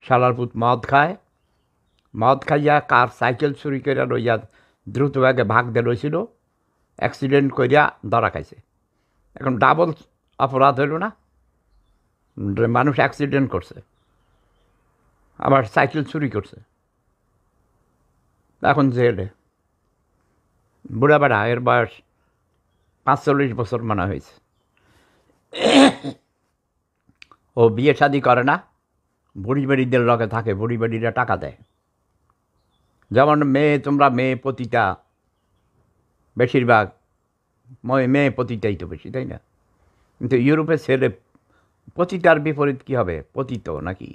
শালার পুত মদ খাইয়া কার সাইকেল চুরি করে লইয়া দ্রুত বেগে ভাগ দিয়ে রয়েছিল, অ্যাক্সিডেন্ট করিয়া ধরা খাইছে। এখন ডাবল অপরাধ হইল না? মানুষ অ্যাক্সিডেন্ট করছে, আবার সাইকেল চুরি করছে, এখন জেলে। বুড়া বেড়া, এর বয়স 45 বছর মনে হয়েছে। ও বিয়ে শাদি করে না, বুড়ি বেড়িদের লগে থাকে, বুড়ি বেড়িরা টাকা দেয়। যেমন তোমরা মেয়ে পতিতা, বেশিরভাগ মেয়ে পতিতাই তো বেশি, তাই না? কিন্তু ইউরোপের ছেলে পতিতার বিপরীত কী হবে? পতিত নাকি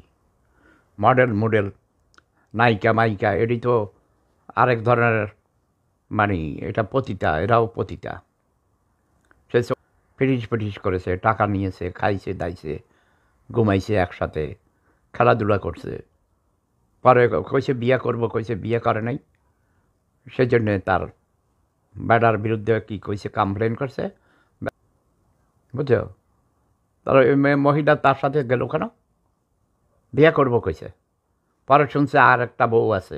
মডেল নায়িকা মাইকা, এটি তো আরেক ধরনের, মানে এটা পতিতা, এরাও পতিতা। সে ফিটিস করেছে, টাকা নিয়েছে, খাইছে দাইছে, ঘুমাইছে একসাথে, খেলাধুলা করছে, পরে কইছে বিয়ে করবো, কইছে বিয়ে করে নাই, সেই জন্যে তার বেড়ার বিরুদ্ধে কি কইছে, কমপ্লেন করছে, বুঝছো? তার ওই মহিলা তার সাথে গেল কেন? বিয়ে করবো কইছে। পরে শুনছে আর একটা বউ আছে,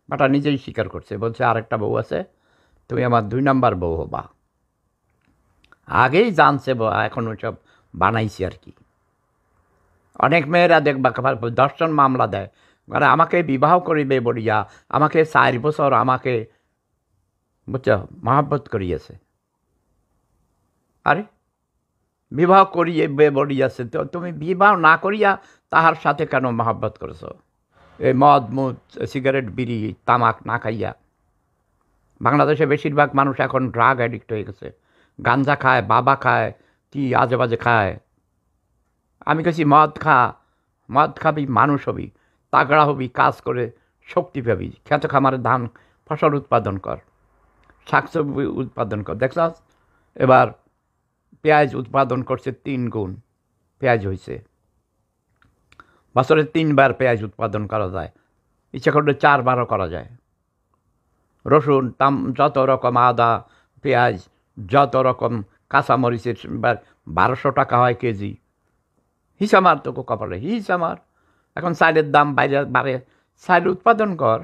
বেটা নিজেই স্বীকার করছে, বলছে আর একটা বউ আছে, তুমি আমার 2 নাম্বার বউ হবা। আগেই জানছে, এখন ওইসব বানাইছি আর কি। অনেক মেয়েরা দেখবা দর্শন মামলা দেয়, মানে আমাকে বিবাহ করিবে বলিয়া আমাকে 4 বছর আমাকে, বুঝছো, মহাব্বত করিয়েছে। আরে বিবাহ করিবে বলিয়াছে, তো তুমি বিবাহ না করিয়া তাহার সাথে কেন মহাব্বত করেছ? এই মদ সিগারেট বিড়ি তামাক না খাইয়া। বাংলাদেশে বেশিরভাগ মানুষ এখন ড্রাগ অ্যাডিক্ট হয়ে গেছে, গাঞ্জা খায়, বাবা খায়, কি আজে বাজে খায়। আমি কেছি মদ খাবি, মানুষ হবি, তাগড়া হবি, কাজ করে শক্তি পাবি, খেত খামারে ধান ফসল উৎপাদন কর, শাকসবজি উৎপাদন কর। দেখছ এবার পেঁয়াজ উৎপাদন করছে 3 গুণ পেঁয়াজ হয়েছে, বছরে 3 বার পেঁয়াজ উৎপাদন করা যায়, ইচ্ছা করলে 4 বারও করা যায়। রসুন, যত রকম আদা, পেঁয়াজ, যত রকম কাঁচামরিচের 1200 টাকা হয় কেজি। হিসামার তো কপালে হিসামার। এখন চাইলের দাম বাইরে বাড়ে, চাইল উৎপাদন কর।